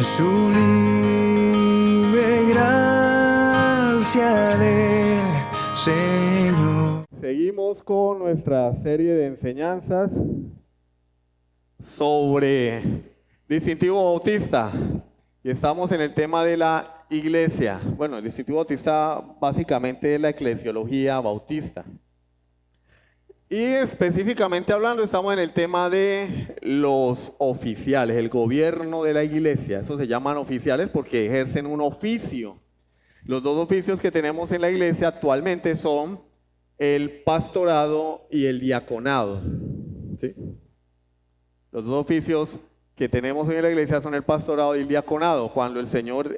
sublime gracia del Señor. Seguimos con nuestra serie de enseñanzas sobre distintivo bautista y estamos en el tema de la iglesia. Bueno, el distintivo bautista básicamente es la eclesiología bautista. Y específicamente hablando, estamos en el tema de los oficiales, el gobierno de la iglesia. Eso se llaman oficiales porque ejercen un oficio. Los dos oficios que tenemos en la iglesia actualmente son el pastorado y el diaconado. ¿Sí? Los dos oficios que tenemos en la iglesia son el pastorado y el diaconado. Cuando el Señor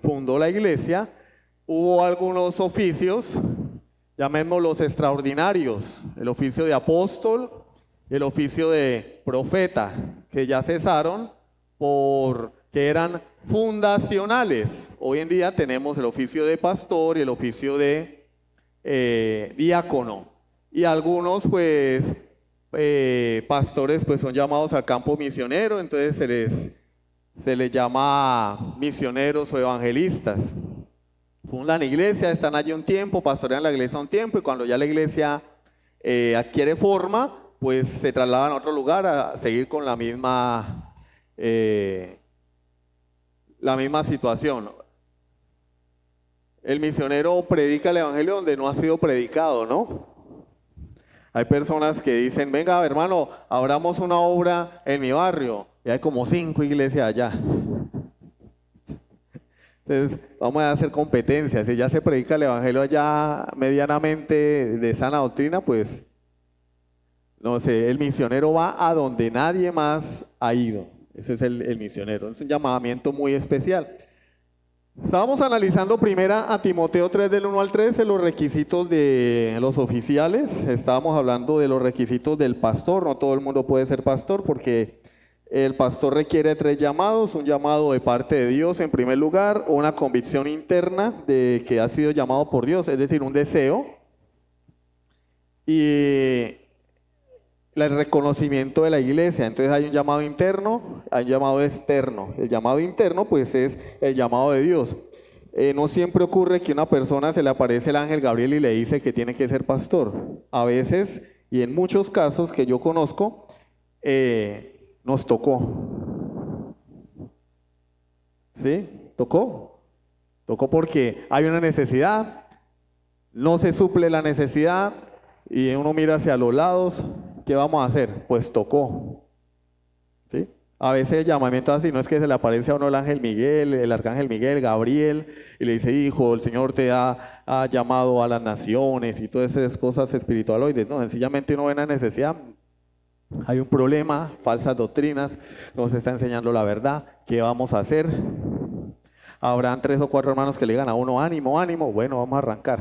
fundó la iglesia, hubo algunos oficios, llamémoslos extraordinarios, el oficio de apóstol y el oficio de profeta, que ya cesaron porque eran fundacionales. Hoy en día tenemos el oficio de pastor y el oficio de diácono, y algunos pues pastores pues son llamados al campo misionero, entonces se les llama misioneros o evangelistas. Fundan la iglesia, están allí un tiempo, pastorean la iglesia un tiempo, y cuando ya la iglesia adquiere forma, pues se trasladan a otro lugar a seguir con la misma situación. El misionero predica el evangelio donde no ha sido predicado, ¿no? Hay personas que dicen, venga hermano, abramos una obra en mi barrio, y hay como 5 iglesias allá. Entonces vamos a hacer competencia. Si ya se predica el evangelio allá medianamente de sana doctrina, pues no sé, el misionero va a donde nadie más ha ido. Ese es el misionero, es un llamamiento muy especial. Estábamos analizando primera a Timoteo 3 del 1 al 13, los requisitos de los oficiales. Estábamos hablando de los requisitos del pastor. No todo el mundo puede ser pastor porque el pastor requiere 3 llamados: un llamado de parte de Dios en primer lugar, una convicción interna de que ha sido llamado por Dios, es decir, un deseo, y el reconocimiento de la iglesia. Entonces hay un llamado interno, hay un llamado externo. El llamado interno pues es el llamado de Dios. No siempre ocurre que a una persona se le aparece el ángel Gabriel y le dice que tiene que ser pastor. A veces, y en muchos casos que yo conozco, nos tocó. ¿Sí? ¿Tocó? Tocó porque hay una necesidad, no se suple la necesidad y uno mira hacia los lados. ¿Qué vamos a hacer? Pues tocó. ¿Sí? A veces el llamamiento así no es que se le aparece a uno el ángel Miguel, el arcángel Miguel, Gabriel, y le dice, hijo, el Señor te ha llamado a las naciones y todas esas cosas espiritualoides. No, sencillamente uno ve una necesidad. Hay un problema, falsas doctrinas, nos está enseñando la verdad. ¿Qué vamos a hacer? Habrán 3 o 4 hermanos que le digan a uno, ánimo, ánimo. Bueno, vamos a arrancar.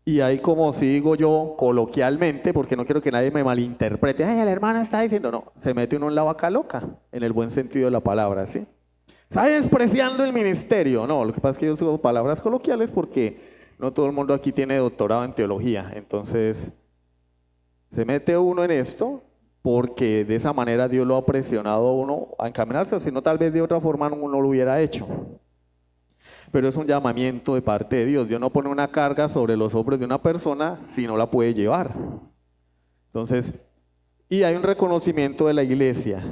Y ahí, como si digo yo coloquialmente, porque no quiero que nadie me malinterprete, ay, el hermano está diciendo, no, se mete uno en la vaca loca, en el buen sentido de la palabra, ¿sí? Está despreciando el ministerio. No, lo que pasa es que yo uso palabras coloquiales porque no todo el mundo aquí tiene doctorado en teología. Entonces, se mete uno en esto porque de esa manera Dios lo ha presionado a uno a encaminarse, o si no, tal vez de otra forma uno lo hubiera hecho. Pero es un llamamiento de parte de Dios. Dios no pone una carga sobre los hombros de una persona si no la puede llevar. Entonces, y hay un reconocimiento de la iglesia.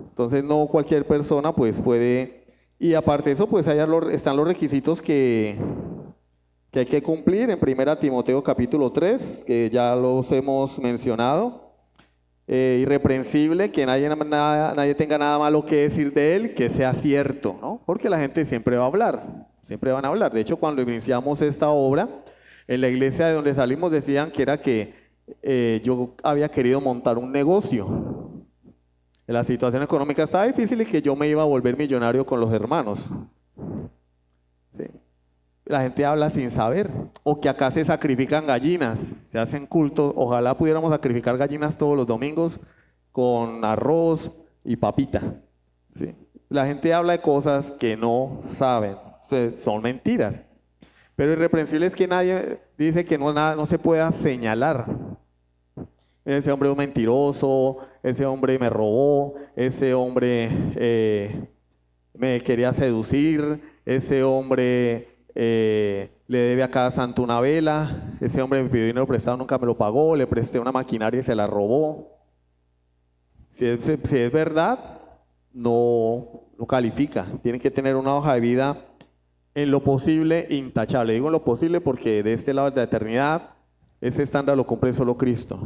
Entonces no cualquier persona pues puede, y aparte de eso pues allá están los requisitos que hay que cumplir en 1 Timoteo capítulo 3, que ya los hemos mencionado. Irreprensible, que nadie tenga nada malo que decir de él, que sea cierto, ¿no? Porque la gente siempre va a hablar. Siempre van a hablar. De hecho, cuando iniciamos esta obra, en la iglesia de donde salimos decían que era que yo había querido montar un negocio. La situación económica estaba difícil y que yo me iba a volver millonario con los hermanos. ¿Sí? La gente habla sin saber. O que acá se sacrifican gallinas, se hacen cultos. Ojalá pudiéramos sacrificar gallinas todos los domingos con arroz y papita. ¿Sí? La gente habla de cosas que no saben. Son mentiras. Pero irreprensible es que nadie dice que no se pueda señalar. Ese hombre es un mentiroso, ese hombre me robó, ese hombre me quería seducir, ese hombre le debe a cada santo una vela, ese hombre me pidió dinero prestado, nunca me lo pagó, le presté una maquinaria y se la robó. Si es verdad, no califica. Tiene que tener una hoja de vida en lo posible intachable. Digo en lo posible porque de este lado de la eternidad ese estándar lo cumple solo Cristo.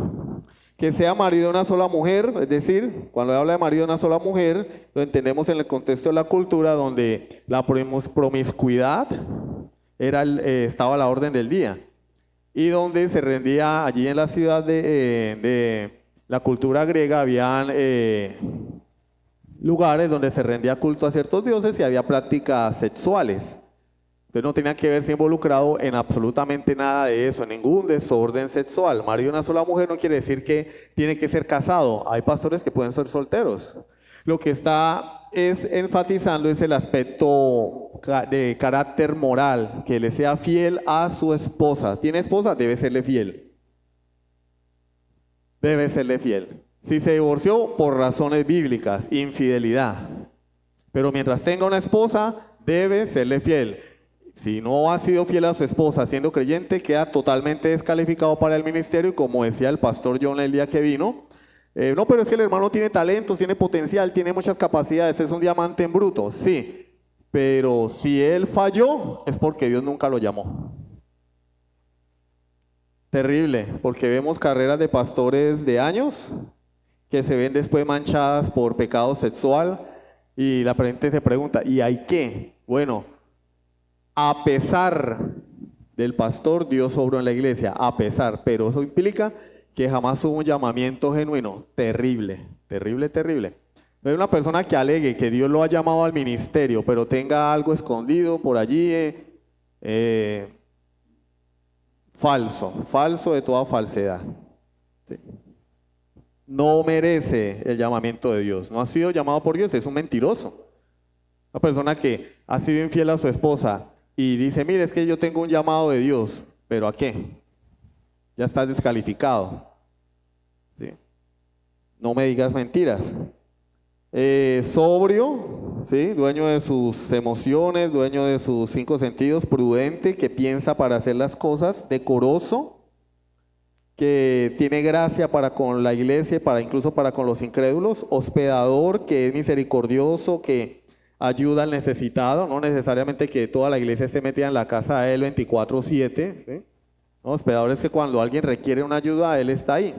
Que sea marido de una sola mujer, es decir, cuando habla de marido de una sola mujer, lo entendemos en el contexto de la cultura donde la promiscuidad estaba a la orden del día y donde se rendía allí en la ciudad de la cultura griega, habían lugares donde se rendía culto a ciertos dioses y había prácticas sexuales. Entonces no tenía que verse involucrado en absolutamente nada de eso, en ningún desorden sexual. Marido de una sola mujer no quiere decir que tiene que ser casado. Hay pastores que pueden ser solteros. Lo que está enfatizando es el aspecto de carácter moral, que le sea fiel a su esposa. ¿Tiene esposa? Debe serle fiel. Debe serle fiel. Si se divorció por razones bíblicas, infidelidad. Pero mientras tenga una esposa, debe serle fiel. Si no ha sido fiel a su esposa siendo creyente, queda totalmente descalificado para el ministerio, como decía el pastor John el día que vino. No, pero es que el hermano tiene talentos, tiene potencial, tiene muchas capacidades, es un diamante en bruto. Sí, pero si él falló, es porque Dios nunca lo llamó. Terrible, porque vemos carreras de pastores de años que se ven después manchadas por pecado sexual y la gente se pregunta, ¿y hay qué? Bueno, a pesar del pastor, Dios obró en la iglesia, a pesar, pero eso implica que jamás hubo un llamamiento genuino. Terrible, terrible, terrible. No hay una persona que alegue que Dios lo ha llamado al ministerio, pero tenga algo escondido por allí, falso de toda falsedad. Sí. No merece el llamamiento de Dios, no ha sido llamado por Dios, es un mentiroso. Una persona que ha sido infiel a su esposa y dice, mire, es que yo tengo un llamado de Dios, ¿pero a qué? Ya estás descalificado. ¿Sí? No me digas mentiras. Sobrio, ¿sí? Dueño de sus emociones, dueño de sus 5 sentidos, prudente, que piensa para hacer las cosas, decoroso, que tiene gracia para con la iglesia, incluso para con los incrédulos, hospedador, que es misericordioso, que ayuda al necesitado, no necesariamente que toda la iglesia esté metida en la casa de él 24/7, ¿sí? No, hospedadores que cuando alguien requiere una ayuda, él está ahí.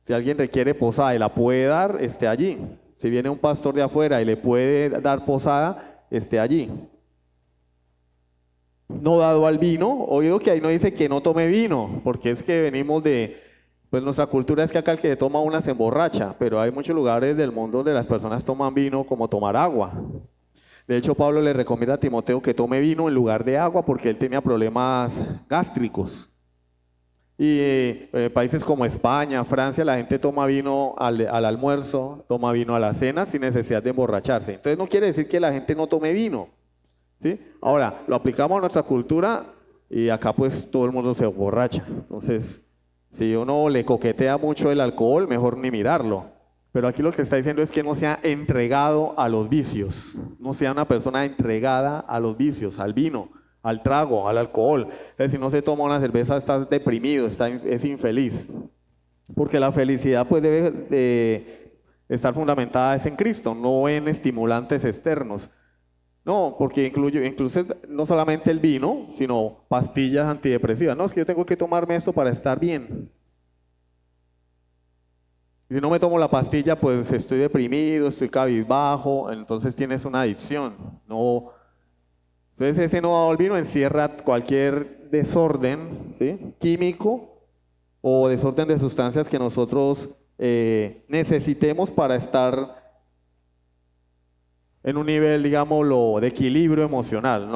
Si alguien requiere posada y la puede dar, esté allí. Si viene un pastor de afuera y le puede dar posada, esté allí. No dado al vino, oído que ahí no dice que no tome vino, porque es que venimos pues nuestra cultura es que acá el que toma una se emborracha, pero hay muchos lugares del mundo donde las personas toman vino como tomar agua. De hecho, Pablo le recomienda a Timoteo que tome vino en lugar de agua porque él tenía problemas gástricos. Y en países como España, Francia, la gente toma vino al almuerzo, toma vino a la cena sin necesidad de emborracharse. Entonces no quiere decir que la gente no tome vino, ¿sí? Ahora, lo aplicamos a nuestra cultura y acá pues todo el mundo se emborracha. Entonces, si uno le coquetea mucho el alcohol, mejor ni mirarlo. Pero aquí lo que está diciendo es que no sea entregado a los vicios, no sea una persona entregada a los vicios, al vino, al trago, al alcohol. Entonces, si no se toma una cerveza, está deprimido, es infeliz. Porque la felicidad pues debe de estar fundamentada en Cristo, no en estimulantes externos. No, porque incluso no solamente el vino, sino pastillas antidepresivas. No, es que yo tengo que tomarme esto para estar bien. Si no me tomo la pastilla, pues estoy deprimido, estoy cabizbajo, entonces tienes una adicción. No. Entonces ese no dado al vino encierra cualquier desorden, ¿sí? Químico o desorden de sustancias que nosotros necesitemos para estar en un nivel, digámoslo, de equilibrio emocional.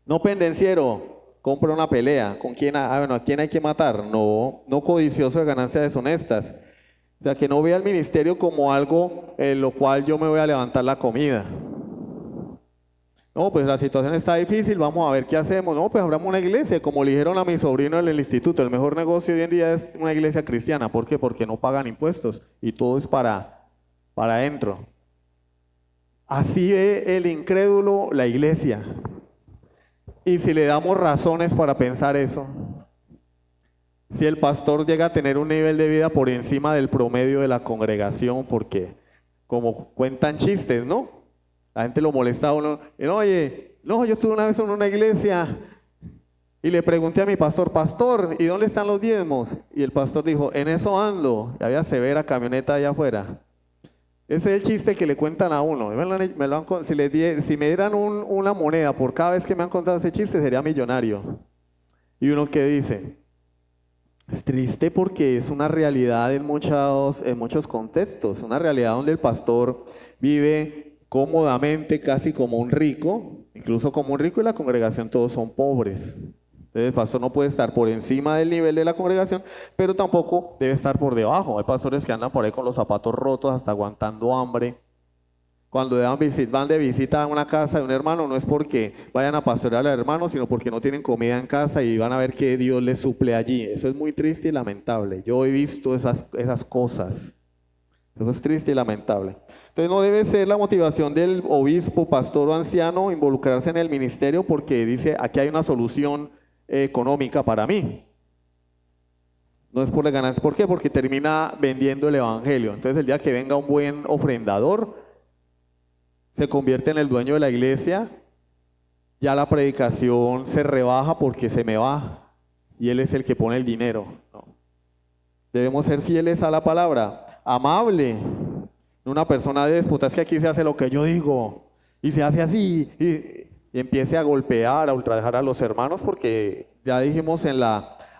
No pendenciero, compra una pelea. ¿Con quién? ¿A quién hay que matar? No codicioso de ganancias deshonestas. O sea, que no vea el ministerio como algo en lo cual yo me voy a levantar la comida. No, pues la situación está difícil, vamos a ver qué hacemos. No, pues abramos una iglesia, como le dijeron a mi sobrino en el instituto, el mejor negocio hoy en día es una iglesia cristiana. ¿Por qué? Porque no pagan impuestos y todo es para adentro. Así ve el incrédulo la iglesia. Y si le damos razones para pensar eso, si el pastor llega a tener un nivel de vida por encima del promedio de la congregación, porque como cuentan chistes, ¿no? La gente lo molesta a uno. Y, oye, no, yo estuve una vez en una iglesia y le pregunté a mi pastor, pastor, ¿y dónde están los diezmos? Y el pastor dijo, en eso ando. Y había severa camioneta allá afuera. Ese es el chiste que le cuentan a uno. Si me dieran una moneda por cada vez que me han contado ese chiste, sería millonario. Y uno que dice, es triste porque es una realidad en muchos contextos, una realidad donde el pastor vive cómodamente, casi como un rico, incluso como un rico, y la congregación todos son pobres. Entonces el pastor no puede estar por encima del nivel de la congregación, pero tampoco debe estar por debajo. Hay pastores que andan por ahí con los zapatos rotos, hasta aguantando hambre. Cuando van de visita a una casa de un hermano, no es porque vayan a pastorear al hermano, sino porque no tienen comida en casa y van a ver que Dios les suple allí. Eso es muy triste y lamentable. Yo he visto esas cosas. Eso es triste y lamentable. Entonces no debe ser la motivación del obispo, pastor o anciano involucrarse en el ministerio porque dice, aquí hay una solución económica para mí. No es por la ganancia. ¿Por qué? Porque termina vendiendo el evangelio. Entonces el día que venga un buen ofrendador, se convierte en el dueño de la iglesia, ya la predicación se rebaja porque se me va y él es el que pone el dinero. No. Debemos ser fieles a la palabra, amable, no una persona déspota. Es que aquí se hace lo que yo digo y se hace así y empiece a golpear, a ultrajar a los hermanos, porque ya dijimos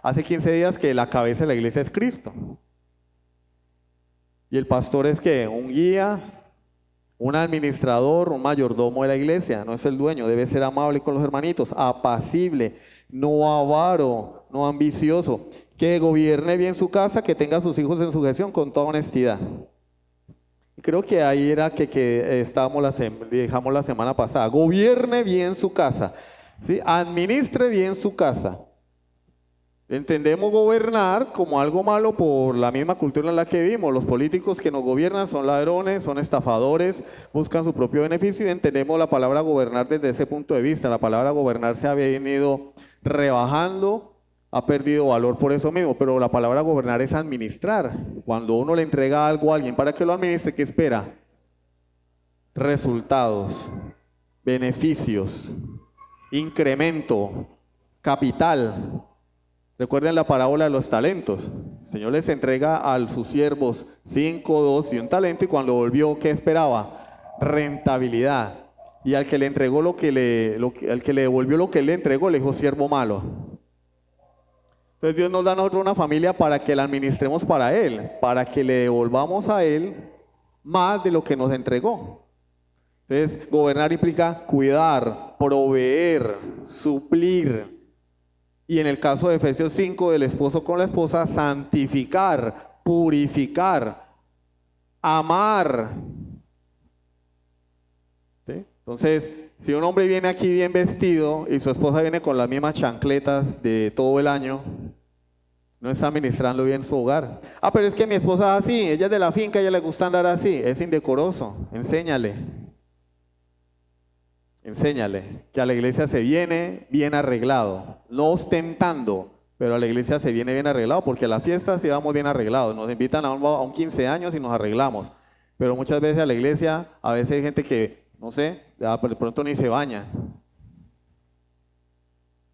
hace 15 días que la cabeza de la iglesia es Cristo. Y el pastor es que un guía, un administrador, un mayordomo de la iglesia, no es el dueño. Debe ser amable con los hermanitos, apacible, no avaro, no ambicioso, que gobierne bien su casa, que tenga a sus hijos en su gestión con toda honestidad. Creo que ahí era que dejamos la semana pasada. Gobierne bien su casa, ¿sí? Administre bien su casa. Entendemos gobernar como algo malo por la misma cultura en la que vivimos. Los políticos que nos gobiernan son ladrones, son estafadores, buscan su propio beneficio, y entendemos la palabra gobernar desde ese punto de vista. La palabra gobernar se ha venido rebajando, ha perdido valor por eso mismo, pero la palabra gobernar es administrar. Cuando uno le entrega algo a alguien para que lo administre, ¿qué espera? Resultados, beneficios, incremento, capital. Recuerden la parábola de los talentos. El Señor les entrega a sus siervos 5, 2 y un talento, y cuando volvió, ¿qué esperaba? Rentabilidad. Y al que le entregó al que le devolvió lo que él le entregó, le dijo siervo malo. Entonces Dios nos da a nosotros una familia para que la administremos para Él, para que le devolvamos a Él más de lo que nos entregó. Entonces gobernar implica cuidar, proveer, suplir. Y en el caso de Efesios 5, del esposo con la esposa, santificar, purificar, amar. ¿Sí? Entonces, si un hombre viene aquí bien vestido y su esposa viene con las mismas chancletas de todo el año, no está administrando bien su hogar. Ah, pero es que mi esposa es así, ella es de la finca, a ella le gusta andar así. Es indecoroso, enséñale. Enséñale que a la iglesia se viene bien arreglado, no ostentando, pero a la iglesia se viene bien arreglado, porque a las fiestas sí vamos bien arreglados. Nos invitan a un 15 años y nos arreglamos, pero muchas veces a la iglesia, a veces hay gente que, no sé, de pronto ni se baña.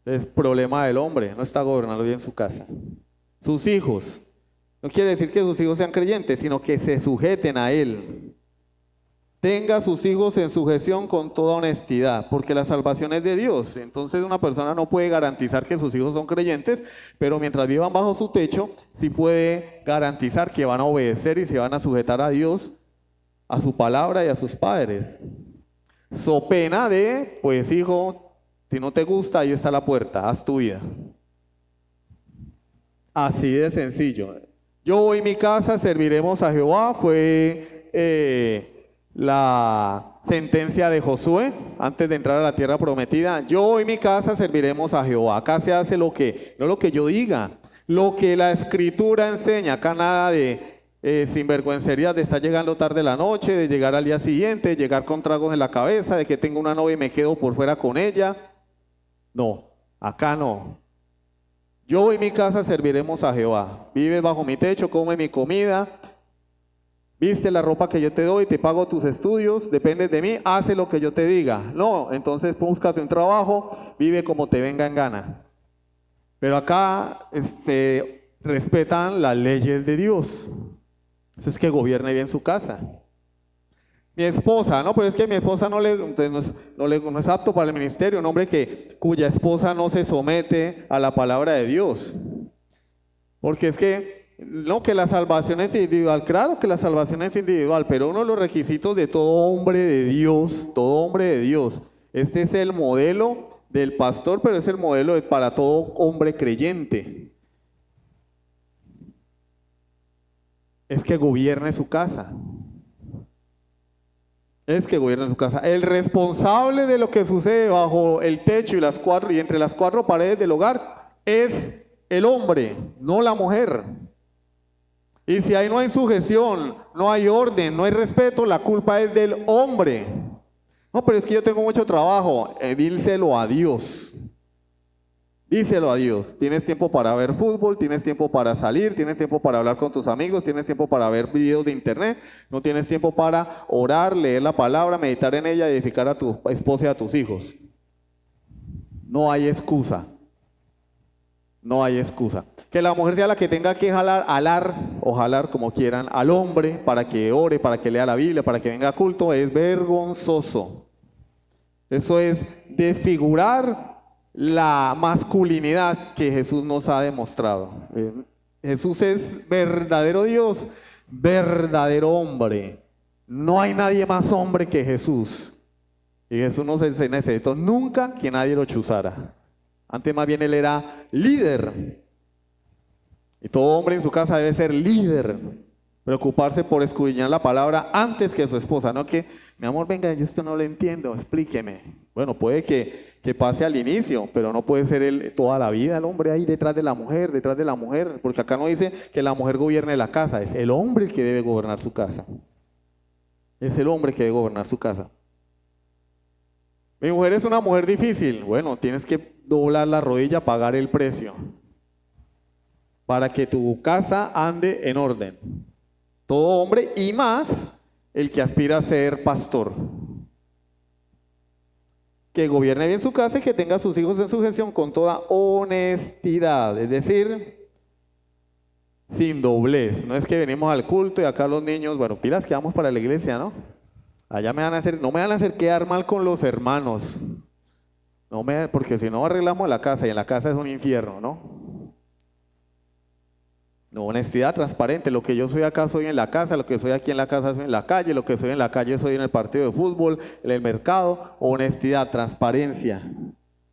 Es problema del hombre, no está gobernando bien su casa. Sus hijos, no quiere decir que sus hijos sean creyentes, sino que se sujeten a él. Tenga a sus hijos en sujeción con toda honestidad, porque la salvación es de Dios. Entonces una persona no puede garantizar que sus hijos son creyentes, pero mientras vivan bajo su techo, sí puede garantizar que van a obedecer y se van a sujetar a Dios, a su palabra y a sus padres. So pena de, pues hijo, si no te gusta, ahí está la puerta, haz tu vida. Así de sencillo. Yo y mi casa serviremos a Jehová, fue la sentencia de Josué antes de entrar a la tierra prometida. Yo y mi casa serviremos a Jehová. Acá se hace no lo que yo diga, lo que la escritura enseña. Acá nada de sinvergüencerías de estar llegando tarde la noche, de llegar al día siguiente, de llegar con tragos en la cabeza, de que tengo una novia y me quedo por fuera con ella. No, acá no. Yo y mi casa serviremos a Jehová. Vive bajo mi techo, come mi comida, viste la ropa que yo te doy, te pago tus estudios, dependes de mí, hace lo que yo te diga. No, entonces búscate un trabajo, vive como te venga en gana. Pero acá se respetan las leyes de Dios. Eso es que gobierne bien su casa. Mi esposa, no, pero es que mi esposa no es apto para el ministerio, un hombre cuya esposa no se somete a la palabra de Dios. Porque es que, no, que la salvación es individual, claro que la salvación es individual, pero uno de los requisitos de todo hombre de Dios, este es el modelo del pastor, pero es el modelo para todo hombre creyente. Es que gobierne su casa. El responsable de lo que sucede bajo el techo y entre las cuatro paredes del hogar es el hombre, no la mujer. Y si ahí no hay sujeción, no hay orden, no hay respeto, la culpa es del hombre. No, pero es que yo tengo mucho trabajo. Díselo a Dios. Díselo a Dios. Tienes tiempo para ver fútbol, tienes tiempo para salir, tienes tiempo para hablar con tus amigos, tienes tiempo para ver videos de internet, no tienes tiempo para orar, leer la palabra, meditar en ella, edificar a tu esposa y a tus hijos. No hay excusa. No hay excusa. Que la mujer sea la que tenga que jalar como quieran al hombre para que ore, para que lea la Biblia, para que venga a culto, es vergonzoso. Eso es desfigurar la masculinidad que Jesús nos ha demostrado. Jesús es verdadero Dios, verdadero hombre. No hay nadie más hombre que Jesús. Y Jesús no se necesitó nunca que nadie lo chuzara. Antes más bien él era líder. Y todo hombre en su casa debe ser líder. Preocuparse por escudriñar la palabra antes que su esposa. No que, mi amor, venga, yo esto no lo entiendo, explíqueme. Bueno, puede que pase al inicio, pero no puede ser él toda la vida, el hombre ahí detrás de la mujer, porque acá no dice que la mujer gobierne la casa, es el hombre el que debe gobernar su casa. Es el hombre que debe gobernar su casa. Mi mujer es una mujer difícil. Bueno, tienes que doblar la rodilla, pagar el precio para que tu casa ande en orden. Todo hombre y más el que aspira a ser pastor. Que gobierne bien su casa y que tenga a sus hijos en sujeción con toda honestidad, es decir, sin doblez. No es que venimos al culto y acá los niños, bueno, pilas que vamos para la iglesia, ¿no? Allá no me van a hacer quedar mal con los hermanos. Porque si no arreglamos la casa y en la casa es un infierno, ¿no? No, honestidad, transparente. Lo que yo soy acá soy en la casa, lo que soy aquí en la casa soy en la calle, lo que soy en la calle soy en el partido de fútbol, en el mercado. Honestidad, transparencia.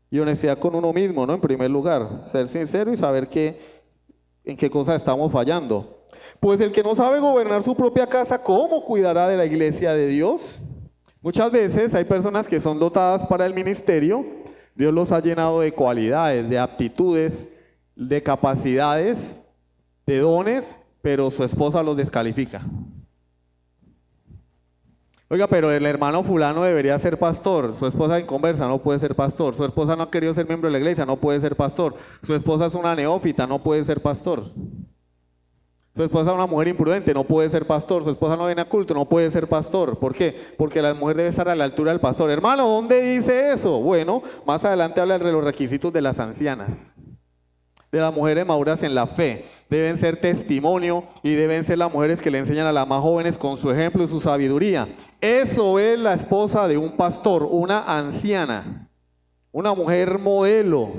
Y honestidad con uno mismo, ¿no? En primer lugar, ser sincero y saber en qué cosas estamos fallando. Pues el que no sabe gobernar su propia casa, ¿cómo cuidará de la iglesia de Dios? Muchas veces hay personas que son dotadas para el ministerio. Dios los ha llenado de cualidades, de aptitudes, de capacidades, de dones, pero su esposa los descalifica. Oiga, pero el hermano fulano debería ser pastor, su esposa inconversa no puede ser pastor, su esposa no ha querido ser miembro de la iglesia, no puede ser pastor, su esposa es una neófita, no puede ser pastor, su esposa es una mujer imprudente, no puede ser pastor, su esposa no viene a culto, no puede ser pastor. ¿Por qué? Porque la mujer debe estar a la altura del pastor. Hermano, ¿dónde dice eso? Bueno, más adelante habla de los requisitos de las ancianas, de las mujeres maduras en la fe. Deben ser testimonio y deben ser las mujeres que le enseñan a las más jóvenes con su ejemplo y su sabiduría. Eso es la esposa de un pastor, una anciana, una mujer modelo.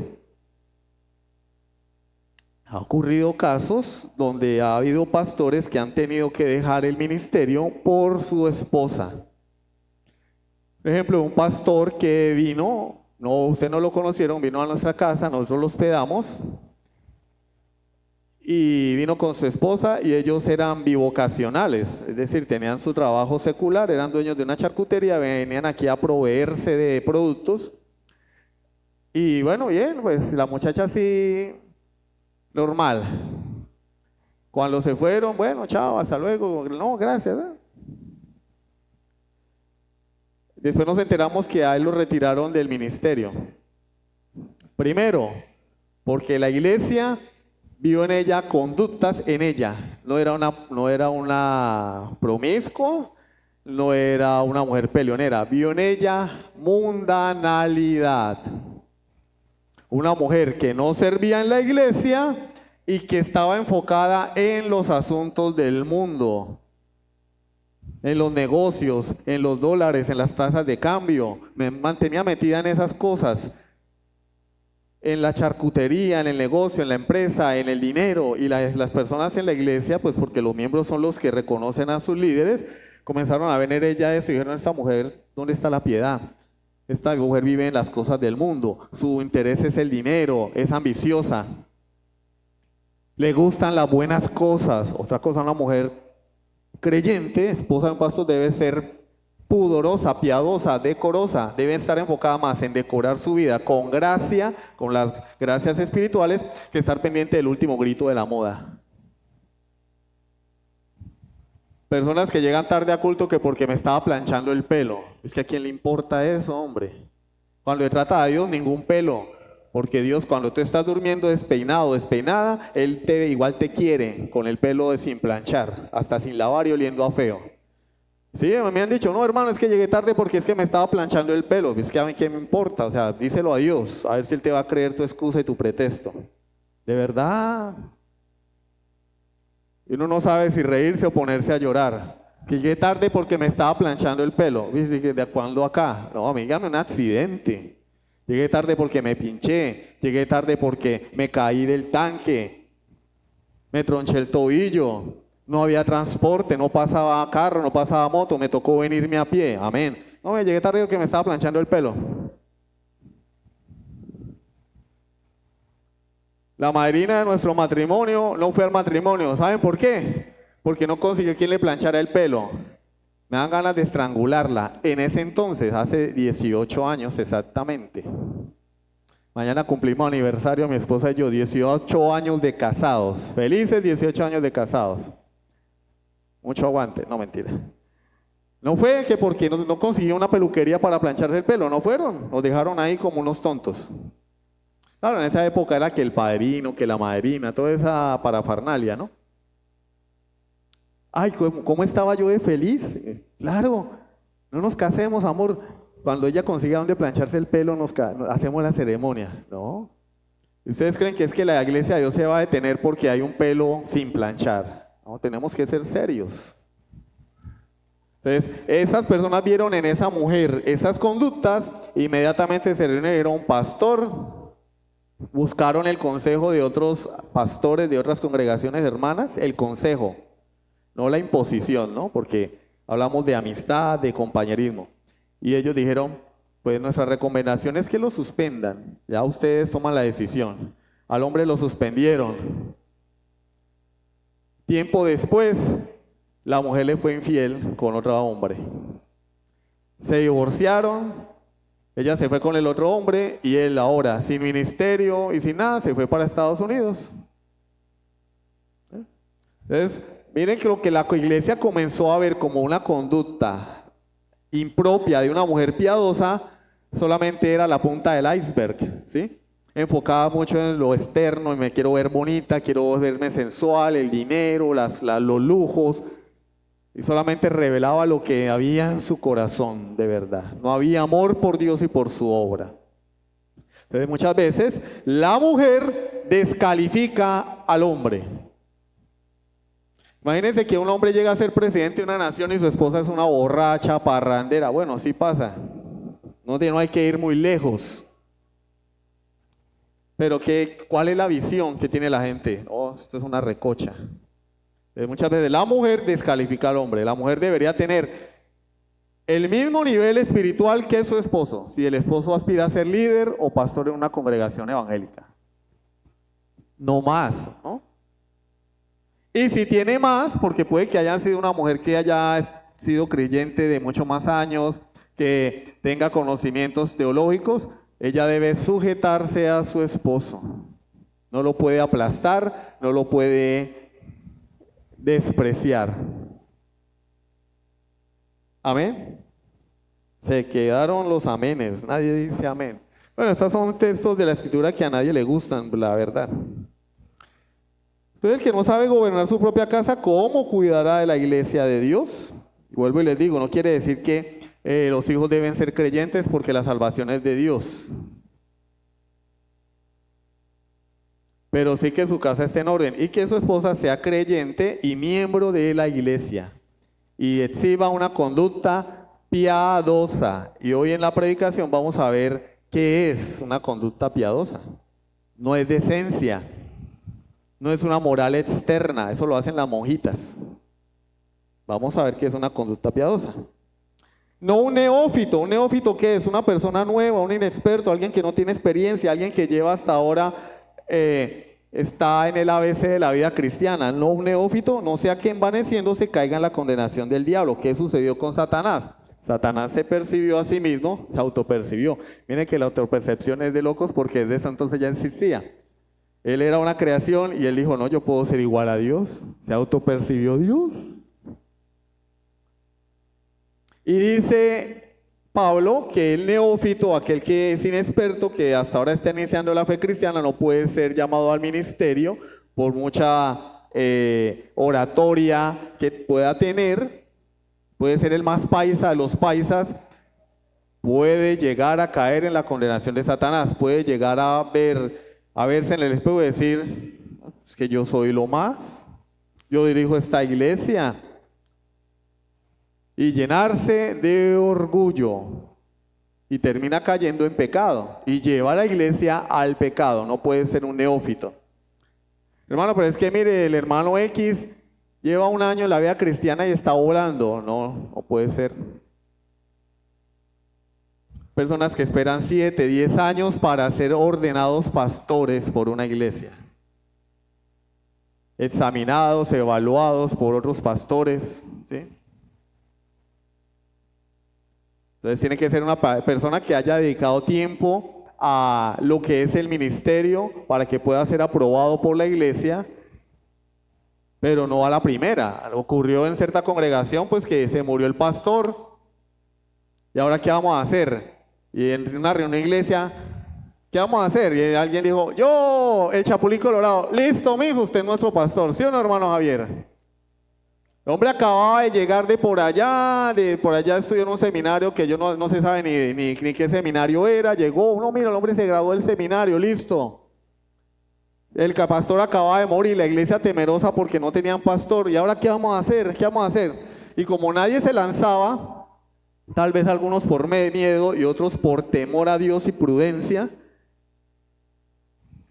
Ha ocurrido casos donde ha habido pastores que han tenido que dejar el ministerio por su esposa. Por ejemplo, un pastor que vino, ustedes no lo conocieron, vino a nuestra casa, nosotros lo hospedamos. Y vino con su esposa y ellos eran bivocacionales, es decir, tenían su trabajo secular, eran dueños de una charcutería, venían aquí a proveerse de productos. Y bueno, bien, pues la muchacha sí, normal. Cuando se fueron, bueno, chao, hasta luego, no, gracias. Después nos enteramos que a él lo retiraron del ministerio. Primero, porque la iglesia vio en ella conductas en ella. No era una promiscua, no era una mujer peleonera. Vio en ella mundanalidad. Una mujer que no servía en la iglesia y que estaba enfocada en los asuntos del mundo, en los negocios, en los dólares, en las tasas de cambio. Me mantenía metida en esas cosas, en la charcutería, en el negocio, en la empresa, en el dinero. Y las personas en la iglesia, pues porque los miembros son los que reconocen a sus líderes, comenzaron a ver en ella eso y dijeron: esta mujer, ¿dónde está la piedad? Esta mujer vive en las cosas del mundo, su interés es el dinero, es ambiciosa, le gustan las buenas cosas. Otra cosa, una mujer creyente, esposa de un pastor, debe ser pudorosa, piadosa, decorosa, debe estar enfocada más en decorar su vida con gracia, con las gracias espirituales, que estar pendiente del último grito de la moda. Personas que llegan tarde a culto que porque me estaba planchando el pelo. Es que ¿a quién le importa eso, hombre? Cuando le trata a Dios, ningún pelo. Porque Dios, cuando tú estás durmiendo despeinado, despeinada, Él igual te quiere con el pelo sin planchar, hasta sin lavar y oliendo a feo. Sí, me han dicho: no, hermano, es que llegué tarde porque es que me estaba planchando el pelo. Es que a mí qué me importa, o sea, díselo a Dios, a ver si Él te va a creer tu excusa y tu pretexto. De verdad. Y uno no sabe si reírse o ponerse a llorar. Que llegué tarde porque me estaba planchando el pelo. ¿De cuándo acá? No, dígame, un accidente. Llegué tarde porque me pinché. Llegué tarde porque me caí del tanque. Me tronché el tobillo. No había transporte, no pasaba carro, no pasaba moto. Me tocó venirme a pie. Amén. No, me llegué tarde porque me estaba planchando el pelo. La madrina de nuestro matrimonio no fue al matrimonio. ¿Saben por qué? Porque no consiguió quien le planchara el pelo. Me dan ganas de estrangularla. En ese entonces, hace 18 años exactamente. Mañana cumplimos aniversario, mi esposa y yo, 18 años de casados. Felices 18 años de casados. Mucho aguante, no, mentira. No fue que porque no consiguió una peluquería para plancharse el pelo, no fueron. Nos dejaron ahí como unos tontos. Claro, en esa época era que el padrino, que la madrina, toda esa parafernalia, ¿no? Ay, ¿cómo estaba yo de feliz? Claro, no nos casemos, amor. Cuando ella consiga donde plancharse el pelo, hacemos la ceremonia. No. ¿Ustedes creen que es que la iglesia de Dios se va a detener porque hay un pelo sin planchar? No, tenemos que ser serios. Entonces, esas personas vieron en esa mujer esas conductas, inmediatamente se reunieron a un pastor. Buscaron el consejo de otros pastores de otras congregaciones hermanas, el consejo, no la imposición, ¿no? Porque hablamos de amistad, de compañerismo. Y ellos dijeron: pues nuestra recomendación es que lo suspendan. Ya ustedes toman la decisión. Al hombre lo suspendieron. Tiempo después, la mujer le fue infiel con otro hombre. Se divorciaron. Ella se fue con el otro hombre y él ahora, sin ministerio y sin nada, se fue para Estados Unidos. Entonces, miren que lo que la iglesia comenzó a ver como una conducta impropia de una mujer piadosa, solamente era la punta del iceberg, ¿sí? Enfocaba mucho en lo externo, y me quiero ver bonita, quiero verme sensual, el dinero, los lujos. Y solamente revelaba lo que había en su corazón de verdad. No había amor por Dios y por su obra. Entonces muchas veces la mujer descalifica al hombre. Imagínense que un hombre llega a ser presidente de una nación y su esposa es una borracha, parrandera. Bueno, sí pasa. No hay que ir muy lejos. Pero ¿cuál es la visión que tiene la gente? Oh, esto es una recocha. Muchas veces la mujer descalifica al hombre. La mujer debería tener el mismo nivel espiritual que su esposo, si el esposo aspira a ser líder o pastor en una congregación evangélica. No más, ¿no? Y si tiene más, porque puede que haya sido una mujer que haya sido creyente de muchos más años, que tenga conocimientos teológicos, ella debe sujetarse a su esposo. No lo puede aplastar, no lo puede despreciar. Amén. Se quedaron los amenes, nadie dice amén. Bueno, estos son textos de la Escritura que a nadie le gustan, la verdad. Entonces, el que no sabe gobernar su propia casa, ¿cómo cuidará de la iglesia de Dios? Y vuelvo y les digo, no quiere decir que los hijos deben ser creyentes porque la salvación es de Dios. Pero sí que su casa esté en orden y que su esposa sea creyente y miembro de la iglesia y exhiba una conducta piadosa. Y hoy en la predicación vamos a ver qué es una conducta piadosa. No es decencia, no es una moral externa, eso lo hacen las monjitas. Vamos a ver qué es una conducta piadosa. No un neófito ¿qué es? Una persona nueva, un inexperto, alguien que no tiene experiencia, alguien que lleva hasta ahora, está en el ABC de la vida cristiana. No un neófito, no sea que envaneciéndose caiga en la condenación del diablo. ¿Qué sucedió con Satanás? Satanás se percibió a sí mismo, se autopercibió. Miren que la autopercepción es de locos porque desde ese entonces ya existía. Él era una creación y él dijo, no, yo puedo ser igual a Dios. Se autopercibió Dios. Y dice Pablo que el neófito, aquel que es inexperto, que hasta ahora está iniciando la fe cristiana, no puede ser llamado al ministerio por mucha oratoria que pueda tener. Puede ser el más paisa de los paisas, puede llegar a caer en la condenación de Satanás, puede llegar a verse en el espejo y decir, es que yo soy lo más, yo dirijo esta iglesia, y llenarse de orgullo, y termina cayendo en pecado, y lleva a la iglesia al pecado. No puede ser un neófito. Hermano, pero es que mire, el hermano X lleva un año en la vida cristiana y está volando. No, no puede ser. Personas que esperan 7, 10 años para ser ordenados pastores por una iglesia. Examinados, evaluados por otros pastores, ¿sí? Entonces tiene que ser una persona que haya dedicado tiempo a lo que es el ministerio para que pueda ser aprobado por la iglesia, pero no a la primera. Ocurrió en cierta congregación pues que se murió el pastor y ahora ¿qué vamos a hacer? Y en una reunión de iglesia, ¿qué vamos a hacer? Y alguien dijo, yo, el Chapulín Colorado, listo mijo, usted es nuestro pastor, ¿sí o no, hermano Javier? El hombre acababa de llegar de por allá estudió en un seminario que yo no se sabe ni qué seminario era, llegó, no, mira, el hombre se graduó del seminario, listo. El pastor acababa de morir, la iglesia temerosa porque no tenían pastor, ¿y ahora qué vamos a hacer? ¿Qué vamos a hacer? Y como nadie se lanzaba, tal vez algunos por miedo y otros por temor a Dios y prudencia,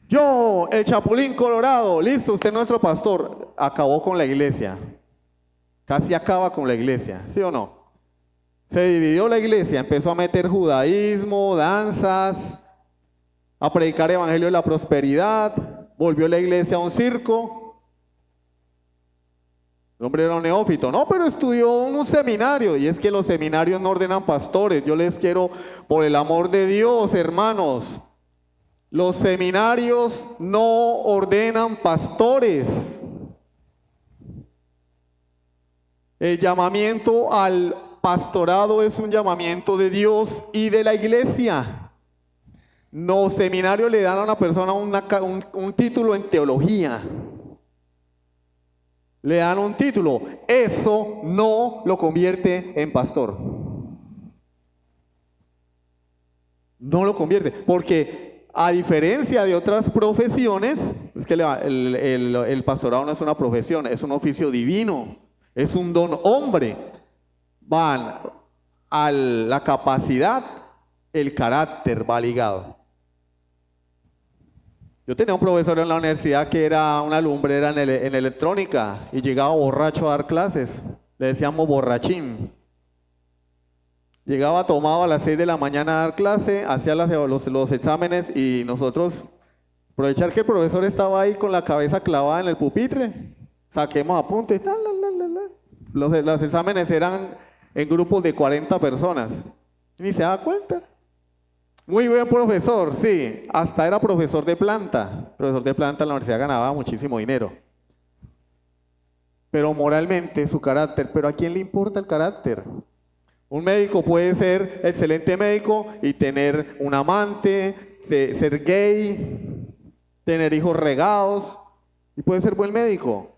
yo, el Chapulín Colorado, listo, usted es nuestro pastor, acabó con la iglesia. Casi acaba con la iglesia, ¿sí o no? Se dividió la iglesia, empezó a meter judaísmo, danzas, a predicar el evangelio de la prosperidad, volvió la iglesia a un circo. El hombre era un neófito, no, pero estudió en un seminario, y es que los seminarios no ordenan pastores. Yo les quiero, por el amor de Dios, hermanos, los seminarios no ordenan pastores. El llamamiento al pastorado es un llamamiento de Dios y de la iglesia. No, seminario le dan a una persona un título en teología. Le dan un título. Eso no lo convierte en pastor. No lo convierte. Porque a diferencia de otras profesiones, es que el pastorado no es una profesión, es un oficio divino. Es un don hombre. Van a la capacidad, el carácter va ligado. Yo tenía un profesor en la universidad que era una lumbrera en electrónica y llegaba borracho a dar clases. Le decíamos borrachín. Llegaba tomado a las 6 de la mañana a dar clase, hacía los exámenes y nosotros, aprovechar que el profesor estaba ahí con la cabeza clavada en el pupitre, saquemos apuntes, los exámenes eran en grupos de 40 personas. Y ni se daba cuenta. Muy buen profesor, sí, hasta era profesor de planta. Profesor de planta en la universidad ganaba muchísimo dinero. pero moralmente su carácter. Pero ¿a quién le importa el carácter? Un médico puede ser excelente médico y tener un amante, ser gay, tener hijos regados, y puede ser buen médico.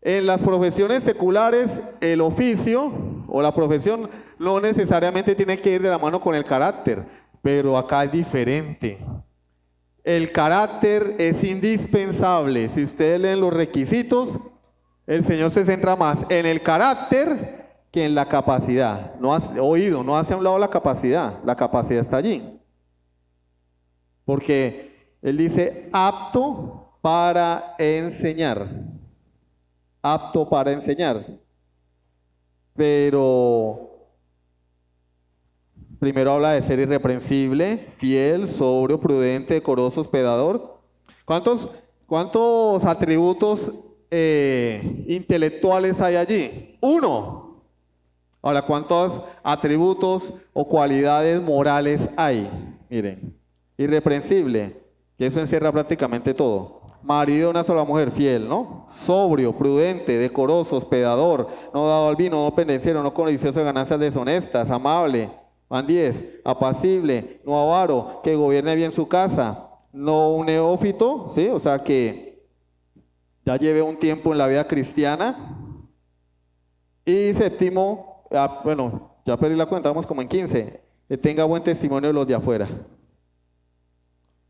En las profesiones seculares, el oficio o la profesión no necesariamente tiene que ir de la mano con el carácter, pero acá es diferente. El carácter es indispensable. Si ustedes leen los requisitos, el Señor se centra más en el carácter que en la capacidad. No hace a un lado la capacidad está allí. Porque Él dice apto para enseñar. Apto para enseñar. Pero primero habla de ser irreprensible, fiel, sobrio, prudente, decoroso, hospedador. ¿Cuántos atributos intelectuales hay allí? 1. Ahora, ¿cuántos atributos o cualidades morales hay? Miren, irreprensible, que eso encierra prácticamente todo. Marido de una sola mujer, fiel, ¿no? Sobrio, prudente, decoroso, hospedador, no dado al vino, no pendenciero, no codicioso de ganancias deshonestas, amable. Van 10, apacible, no avaro, que gobierne bien su casa, no un neófito, ¿sí? O sea que ya lleve un tiempo en la vida cristiana. Y 7, ya perdí la cuenta, vamos como en 15, que tenga buen testimonio de los de afuera.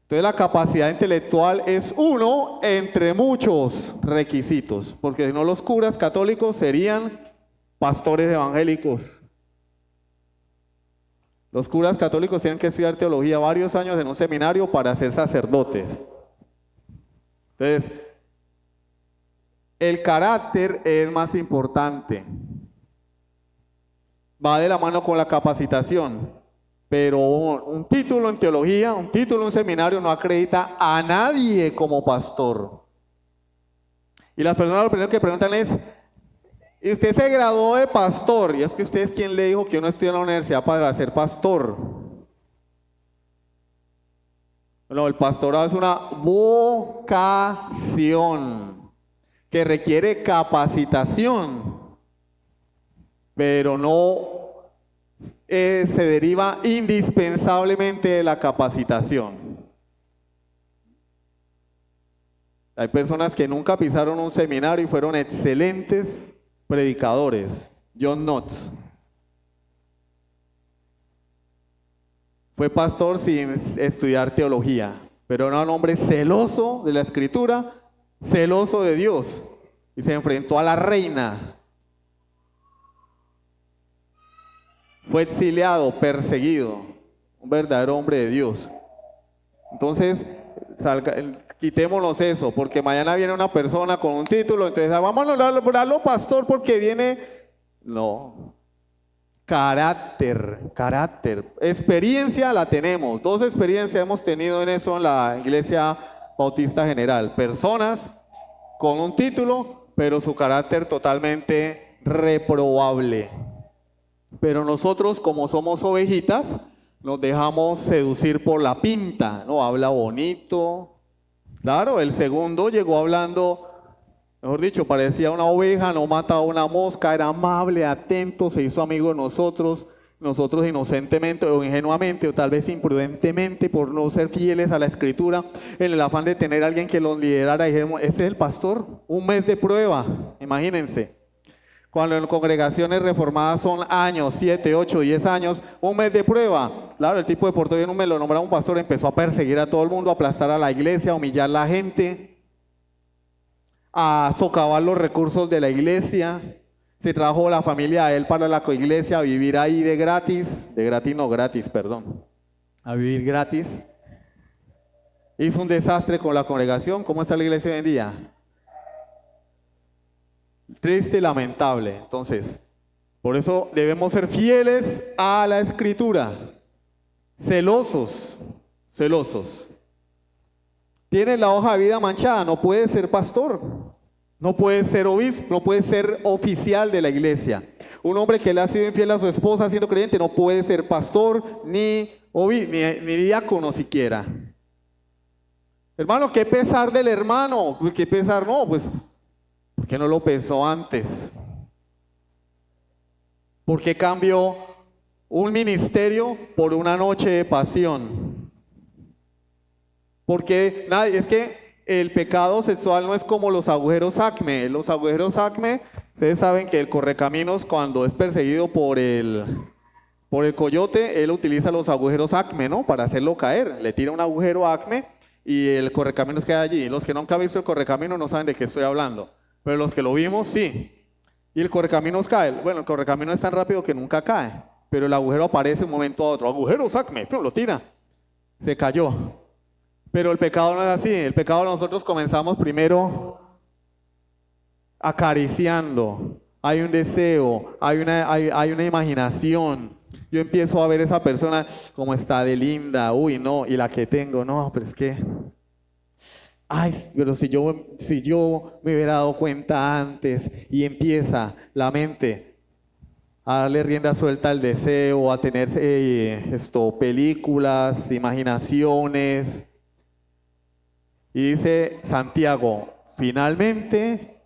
Entonces la capacidad intelectual es uno entre muchos requisitos, porque si no los curas católicos serían pastores evangélicos. Los curas católicos tienen que estudiar teología varios años en un seminario para ser sacerdotes. Entonces, el carácter es más importante. Va de la mano con la capacitación, pero un título en teología, un título en un seminario no acredita a nadie como pastor. Y las personas lo primero que preguntan es, ¿y usted se graduó de pastor? Y es que usted es quien le dijo que uno estudia en la universidad para ser pastor. No, el pastorado es una vocación que requiere capacitación, pero no se deriva indispensablemente de la capacitación. Hay personas que nunca pisaron un seminario y fueron excelentes predicadores. John Knox fue pastor sin estudiar teología, pero era un hombre celoso de la Escritura, celoso de Dios, y se enfrentó a la reina. Fue exiliado, perseguido, un verdadero hombre de Dios. Entonces, quitémonos eso, porque mañana viene una persona con un título, entonces vamos a nombrarlo pastor porque viene. No. Carácter. Experiencia la tenemos. 2 experiencias hemos tenido en eso en la Iglesia Bautista General. Personas con un título, pero su carácter totalmente reprobable. Pero nosotros, como somos ovejitas, nos dejamos seducir por la pinta, ¿no? Habla bonito. Claro, el segundo llegó hablando, mejor dicho, parecía una oveja, no mataba una mosca, era amable, atento, se hizo amigo de nosotros inocentemente o ingenuamente o tal vez imprudentemente por no ser fieles a la Escritura, en el afán de tener a alguien que los liderara, dijimos, ese es el pastor, un mes de prueba, imagínense. Cuando en congregaciones reformadas son años, 7, 8, 10 años, un mes de prueba. Claro, el tipo de Puerto Bien, un mes lo nombraba un pastor, empezó a perseguir a todo el mundo, a aplastar a la iglesia, a humillar a la gente, a socavar los recursos de la iglesia. Se trajo la familia a él para la iglesia a vivir ahí gratis, a vivir gratis. Hizo un desastre con la congregación. ¿Cómo está la iglesia hoy en día? Triste y lamentable. Entonces, por eso debemos ser fieles a la Escritura, celosos. Tienes la hoja de vida manchada, no puedes ser pastor, no puedes ser obispo, no puedes ser oficial de la iglesia. Un hombre que le ha sido infiel a su esposa siendo creyente no puede ser pastor ni diácono siquiera. Hermano, qué pesar del hermano, qué pesar, no, pues ¿Por qué no lo pensó antes? ¿Por qué cambió un ministerio por una noche de pasión? Porque es que el pecado sexual no es como los agujeros acme. Los agujeros acme, ustedes saben que el correcaminos cuando es perseguido por el coyote, él utiliza los agujeros acme, ¿no? Para hacerlo caer. Le tira un agujero acme y el correcaminos queda allí. Los que nunca han visto el correcaminos no saben de qué estoy hablando. Pero los que lo vimos, sí. Y el correcaminos cae. Bueno, el correcaminos es tan rápido que nunca cae. Pero el agujero aparece un momento a otro. Agujero acme, pero lo tira. Se cayó. Pero el pecado no es así. El pecado nosotros comenzamos primero acariciando. Hay un deseo, hay una imaginación. Yo empiezo a ver esa persona como está de linda. Uy, no, y la que tengo, no, pero es que... Ay, pero si yo me hubiera dado cuenta antes, y empieza la mente a darle rienda suelta al deseo, a tener películas, imaginaciones. Y dice Santiago, finalmente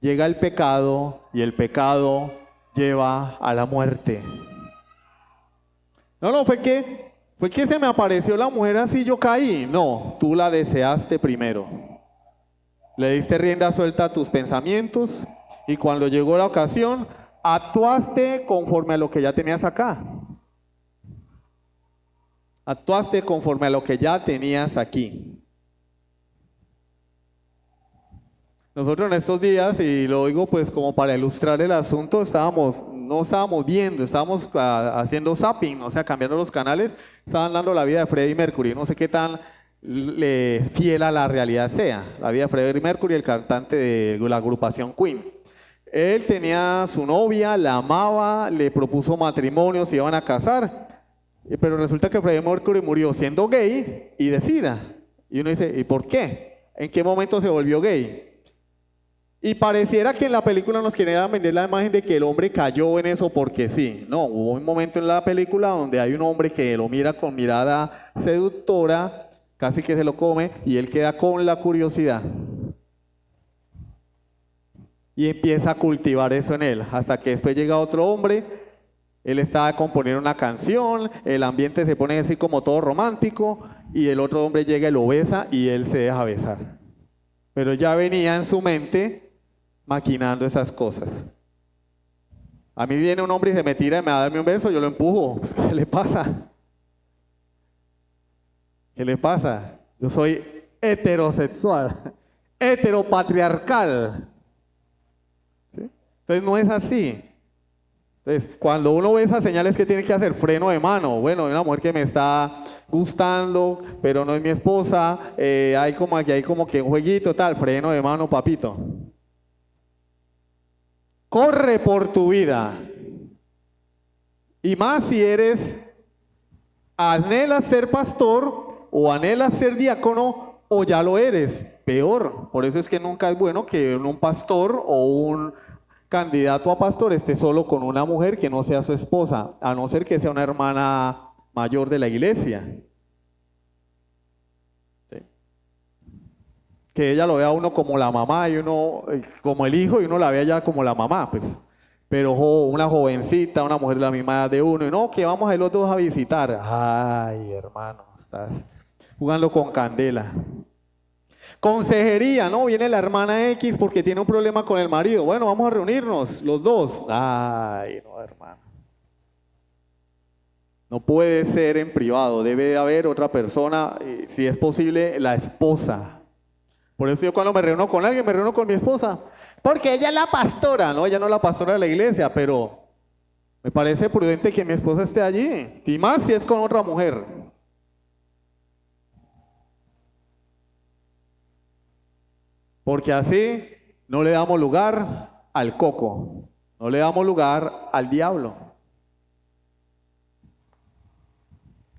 llega el pecado y el pecado lleva a la muerte. No, fue que se me apareció la mujer así, yo caí. No, tú la deseaste primero. Le diste rienda suelta a tus pensamientos y cuando llegó la ocasión, actuaste conforme a lo que ya tenías acá. Actuaste conforme a lo que ya tenías aquí. Nosotros en estos días, y lo digo pues como para ilustrar el asunto, no estábamos viendo, estábamos haciendo zapping, o sea, cambiando los canales, estaban dando la vida de Freddie Mercury. No sé qué tan fiel a la realidad sea, la vida de Freddie Mercury, el cantante de la agrupación Queen. Él tenía su novia, la amaba, le propuso matrimonio, se iban a casar, pero resulta que Freddie Mercury murió siendo gay y de SIDA. Y uno dice, ¿y por qué? ¿En qué momento se volvió gay? Y pareciera que en la película nos querían vender la imagen de que el hombre cayó en eso porque sí. No, hubo un momento en la película donde hay un hombre que lo mira con mirada seductora, casi que se lo come, y él queda con la curiosidad. Y empieza a cultivar eso en él, hasta que después llega otro hombre, él está componiendo una canción, el ambiente se pone así como todo romántico, y el otro hombre llega y lo besa, y él se deja besar. Pero ya venía en su mente maquinando esas cosas. A mí viene un hombre y se me tira y me va a darme un beso, yo lo empujo. ¿Qué le pasa? ¿Qué le pasa? Yo soy heterosexual, heteropatriarcal. ¿Sí? Entonces no es así. Entonces, cuando uno ve esas señales, ¿qué tiene que hacer? Freno de mano. Bueno, hay una mujer que me está gustando, pero no es mi esposa. Hay como que un jueguito, tal. Freno de mano, papito. Corre por tu vida. Y más si anhelas ser pastor o anhelas ser diácono o ya lo eres. Peor. Por eso es que nunca es bueno que un pastor o un candidato a pastor esté solo con una mujer que no sea su esposa, a no ser que sea una hermana mayor de la iglesia. ¿Sí? Que ella lo vea a uno como la mamá y uno como el hijo y uno la vea ya como la mamá, pues. Pero una jovencita, una mujer de la misma edad de uno, y no, que vamos a ir los dos a visitar. Ay, hermano, estás jugando con candela. Consejería, ¿no? Viene la hermana X porque tiene un problema con el marido. Bueno, vamos a reunirnos los dos. Ay, no, hermano. No puede ser en privado, debe de haber otra persona, si es posible, la esposa. Por eso yo cuando me reúno con alguien, me reúno con mi esposa. Porque ella es la pastora, ¿no? Ella no es la pastora de la iglesia, pero me parece prudente que mi esposa esté allí. Y más si es con otra mujer. Porque así no le damos lugar al coco, no le damos lugar al diablo.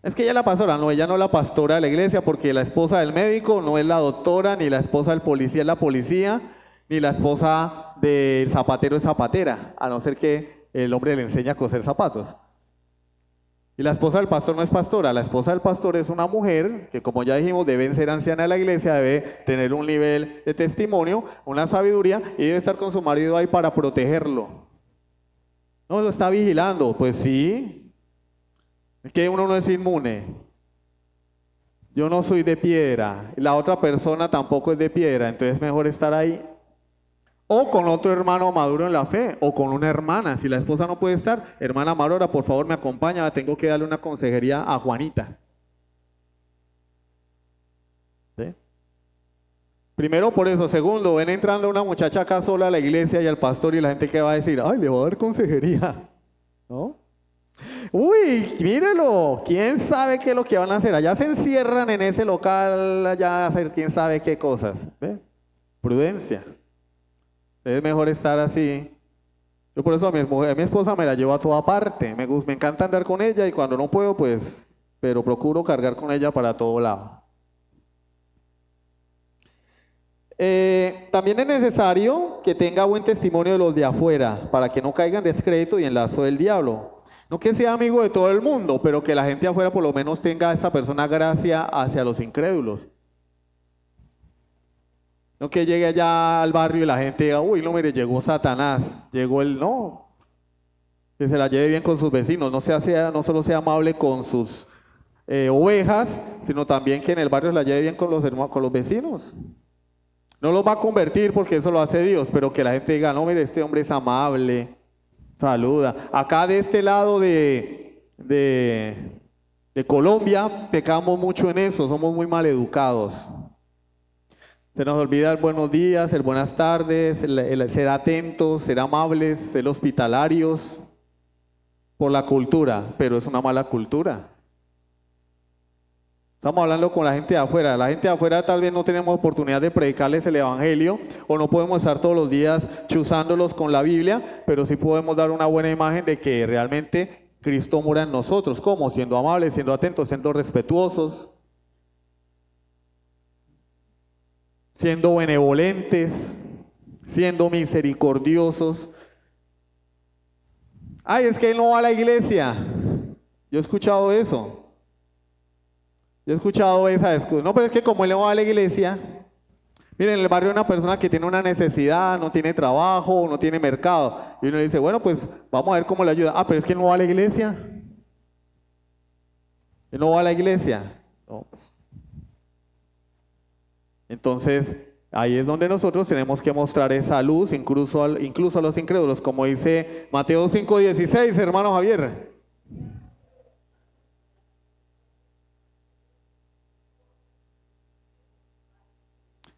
Es que ella es la pastora, no, ella no es la pastora de la iglesia, porque la esposa del médico no es la doctora, ni la esposa del policía es la policía, ni la esposa del zapatero es zapatera, a no ser que el hombre le enseñe a coser zapatos. Y la esposa del pastor no es pastora, la esposa del pastor es una mujer que, como ya dijimos, debe ser anciana de la iglesia, debe tener un nivel de testimonio, una sabiduría y debe estar con su marido ahí para protegerlo. No lo está vigilando, pues sí, es que uno no es inmune. Yo no soy de piedra, la otra persona tampoco es de piedra, entonces es mejor estar ahí. O con otro hermano maduro en la fe, o con una hermana. Si la esposa no puede estar, hermana Aurora, por favor me acompaña, tengo que darle una consejería a Juanita. ¿Sí? Primero por eso. Segundo, ven entrando una muchacha acá sola a la iglesia y al pastor y la gente que va a decir, ay, le voy a dar consejería. ¿No? Uy, mírelo, quién sabe qué es lo que van a hacer. Allá se encierran en ese local, allá a hacer quién sabe qué cosas. ¿Ve? Prudencia. Es mejor estar así. Yo por eso a mi esposa me la llevo a toda parte. Me encanta andar con ella y cuando no puedo, pues, pero procuro cargar con ella para todo lado. También es necesario que tenga buen testimonio de los de afuera para que no caiga en descrédito y en lazo del diablo. No que sea amigo de todo el mundo, pero que la gente afuera por lo menos tenga a esa persona gracia hacia los incrédulos. No que llegue allá al barrio y la gente diga, uy, no, mire, llegó Satanás, llegó el no. Que se la lleve bien con sus vecinos, no solo sea amable con sus ovejas, sino también que en el barrio la lleve bien con los vecinos. No los va a convertir porque eso lo hace Dios, pero que la gente diga, no, mire, este hombre es amable, saluda. Acá de este lado de Colombia pecamos mucho en eso, somos muy mal educados. Se nos olvida el buenos días, el buenas tardes, el ser atentos, ser amables, ser hospitalarios por la cultura, pero es una mala cultura. Estamos hablando con la gente de afuera. La gente de afuera tal vez no tenemos oportunidad de predicarles el evangelio o no podemos estar todos los días chuzándolos con la Biblia, pero sí podemos dar una buena imagen de que realmente Cristo mora en nosotros. ¿Cómo? Siendo amables, siendo atentos, siendo respetuosos, siendo benevolentes, siendo misericordiosos. Ay, es que él no va a la iglesia. Yo he escuchado eso. Yo he escuchado esa excusa. No, pero es que como él no va a la iglesia, miren, en el barrio hay una persona que tiene una necesidad, no tiene trabajo, no tiene mercado. Y uno dice, bueno, pues vamos a ver cómo le ayuda. Ah, pero es que él no va a la iglesia. Él no va a la iglesia. No, pues. Entonces, ahí es donde nosotros tenemos que mostrar esa luz, incluso a los incrédulos, como dice Mateo 5:16, hermano Javier.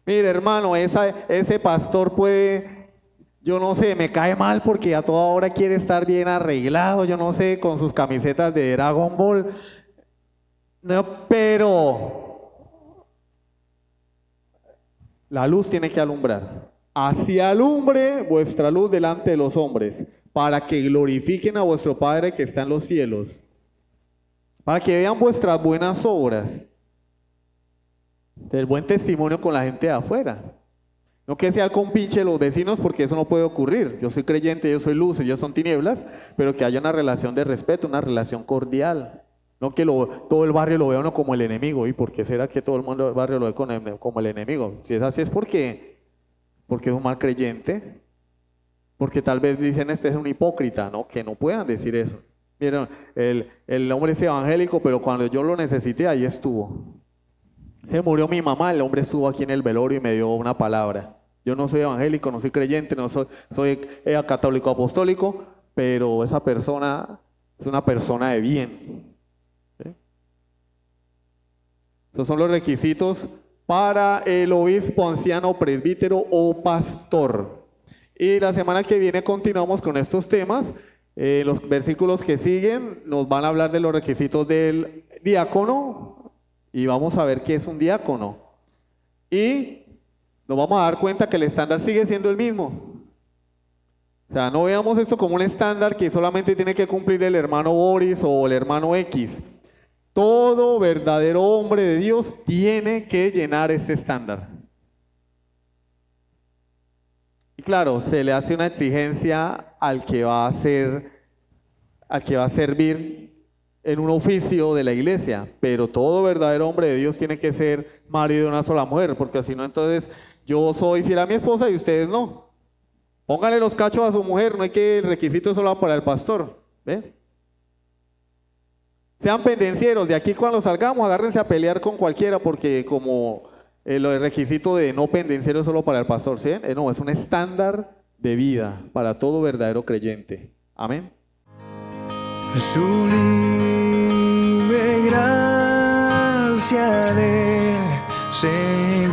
Mire, hermano, ese pastor puede, yo no sé, me cae mal porque a toda hora quiere estar bien arreglado, yo no sé, con sus camisetas de Dragon Ball. No, pero la luz tiene que alumbrar. Así alumbre vuestra luz delante de los hombres, para que glorifiquen a vuestro Padre que está en los cielos, para que vean vuestras buenas obras, del buen testimonio con la gente de afuera. No que sea el compinche de los vecinos, porque eso no puede ocurrir. Yo soy creyente, yo soy luz, ellos son tinieblas, pero que haya una relación de respeto, una relación cordial. No que todo el barrio lo vea uno como el enemigo. ¿Y por qué será que todo el mundo del barrio lo ve como el enemigo? Si es así es porque es un mal creyente, porque tal vez dicen este es un hipócrita, ¿no? Que no puedan decir eso. Miren, el hombre es evangélico, pero cuando yo lo necesité, ahí estuvo. Se murió mi mamá, el hombre estuvo aquí en el velorio y me dio una palabra. Yo no soy evangélico, no soy creyente, soy católico apostólico, pero esa persona es una persona de bien. ¿Sí? Esos son los requisitos para el obispo, anciano, presbítero o pastor. Y la semana que viene continuamos con estos temas. Los versículos que siguen nos van a hablar de los requisitos del diácono. Y vamos a ver qué es un diácono. Y nos vamos a dar cuenta que el estándar sigue siendo el mismo. O sea, no veamos esto como un estándar que solamente tiene que cumplir el hermano Boris o el hermano X. Todo verdadero hombre de Dios tiene que llenar este estándar. Y claro, se le hace una exigencia al que va a servir en un oficio de la iglesia, pero todo verdadero hombre de Dios tiene que ser marido de una sola mujer, porque si no, entonces yo soy fiel a mi esposa y ustedes no. Póngale los cachos a su mujer, no hay que el requisito solo para el pastor. ¿Ve? Sean pendencieros, de aquí cuando salgamos agárrense a pelear con cualquiera, porque como el requisito de no pendenciero es solo para el pastor, ¿sí? No, es un estándar de vida para todo verdadero creyente. Amén. Sublime gracia del Señor.